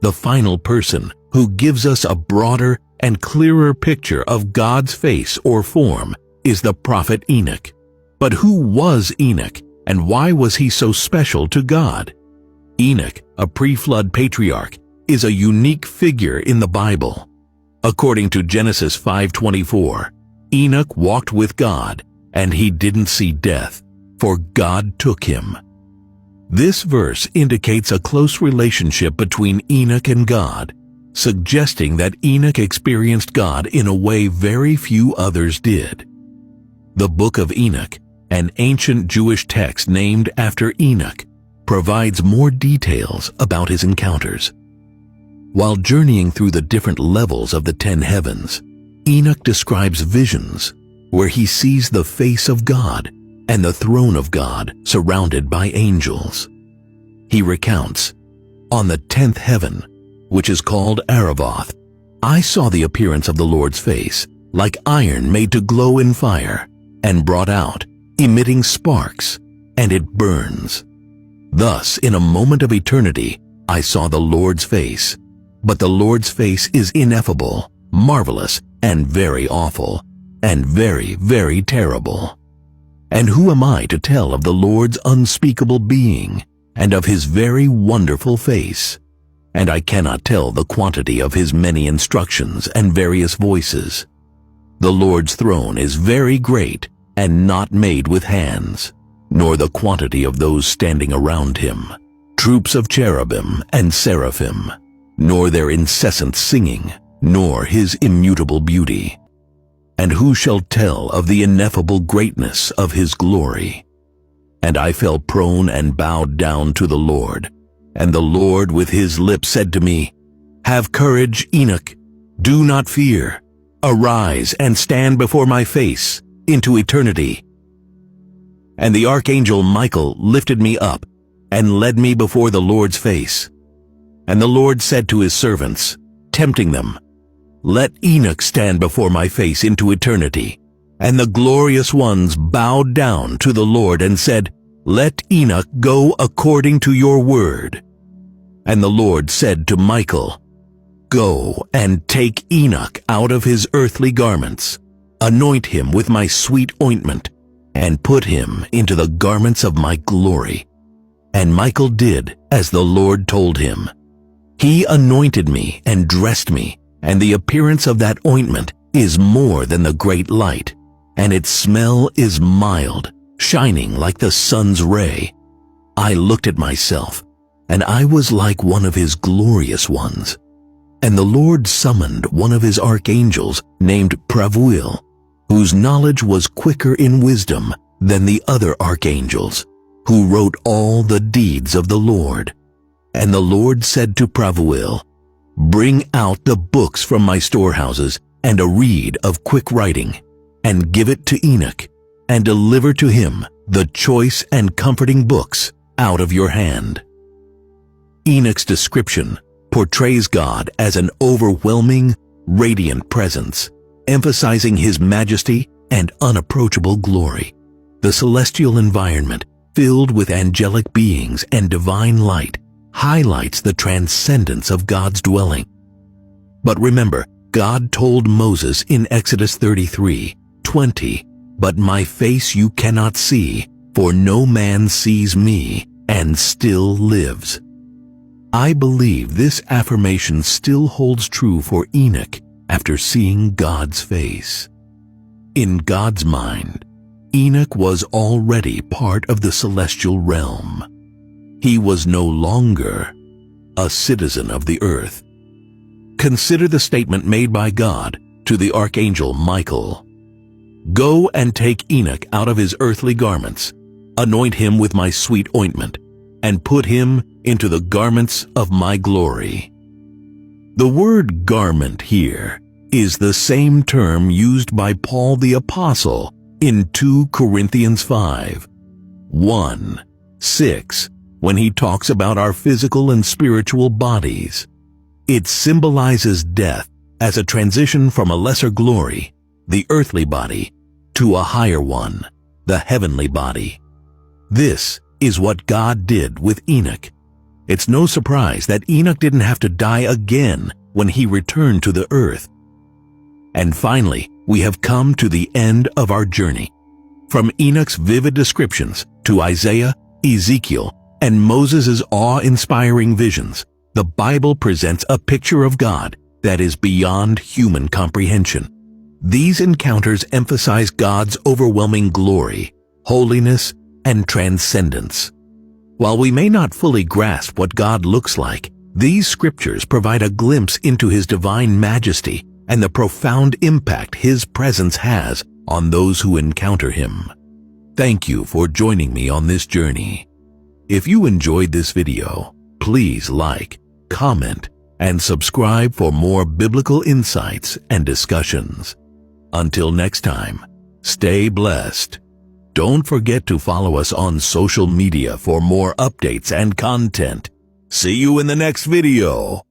The final person who gives us a broader and clearer picture of God's face or form is the prophet Enoch. But who was Enoch, and why was he so special to God? Enoch, a pre-flood patriarch, is a unique figure in the Bible. According to Genesis 5:24, Enoch walked with God, and he didn't see death, for God took him. This verse indicates a close relationship between Enoch and God, suggesting that Enoch experienced God in a way very few others did. The Book of Enoch, an ancient Jewish text named after Enoch, provides more details about his encounters. While journeying through the different levels of the 10 heavens, Enoch describes visions where he sees the face of God and the throne of God surrounded by angels. He recounts, "On the 10th heaven, which is called Aravoth, I saw the appearance of the Lord's face, like iron made to glow in fire, and brought out, emitting sparks, and it burns. Thus, in a moment of eternity, I saw the Lord's face. But the Lord's face is ineffable, marvelous, and very awful, and very, very terrible. And who am I to tell of the Lord's unspeakable being, and of his very wonderful face? And I cannot tell the quantity of his many instructions and various voices. The Lord's throne is very great, and not made with hands, nor the quantity of those standing around him, troops of cherubim and seraphim, nor their incessant singing, nor his immutable beauty. And who shall tell of the ineffable greatness of his glory? And I fell prone and bowed down to the Lord, and the Lord with his lips said to me, Have courage, Enoch, do not fear. Arise and stand before my face into eternity. And the archangel Michael lifted me up and led me before the Lord's face. And the Lord said to his servants, tempting them, Let Enoch stand before my face into eternity. And the glorious ones bowed down to the Lord and said, Let Enoch go according to your word. And the Lord said to Michael, Go and take Enoch out of his earthly garments, anoint him with my sweet ointment, and put him into the garments of my glory. And Michael did as the Lord told him. He anointed me and dressed me, and the appearance of that ointment is more than the great light, and its smell is mild, shining like the sun's ray. I looked at myself, and I was like one of his glorious ones. And the Lord summoned one of his archangels named Pravuil, whose knowledge was quicker in wisdom than the other archangels, who wrote all the deeds of the Lord. And the Lord said to Pravuil, Bring out the books from my storehouses and a reed of quick writing, and give it to Enoch, and deliver to him the choice and comforting books out of your hand. Enoch's description portrays God as an overwhelming, radiant presence, emphasizing his majesty and unapproachable glory. The celestial environment, filled with angelic beings and divine light, highlights the transcendence of God's dwelling. But remember, God told Moses in Exodus 33:20, But my face you cannot see, for no man sees me and still lives. I believe this affirmation still holds true for Enoch after seeing God's face. In God's mind, Enoch was already part of the celestial realm. He was no longer a citizen of the earth. Consider the statement made by God to the archangel Michael. Go and take Enoch out of his earthly garments, anoint him with my sweet ointment, and put him into the garments of my glory. The word garment here is the same term used by Paul the Apostle in 2 Corinthians 5:1-6 when he talks about our physical and spiritual bodies. It symbolizes death as a transition from a lesser glory, the earthly body, to a higher one, the heavenly body. This is what God did with Enoch. It's no surprise that Enoch didn't have to die again when he returned to the earth. And finally, we have come to the end of our journey. From Enoch's vivid descriptions to Isaiah, Ezekiel, and Moses' awe-inspiring visions, the Bible presents a picture of God that is beyond human comprehension. These encounters emphasize God's overwhelming glory, holiness, and transcendence. While we may not fully grasp what God looks like, these scriptures provide a glimpse into His divine majesty and the profound impact His presence has on those who encounter Him. Thank you for joining me on this journey. If you enjoyed this video, please like, comment, and subscribe for more biblical insights and discussions. Until next time, stay blessed. Don't forget to follow us on social media for more updates and content. See you in the next video.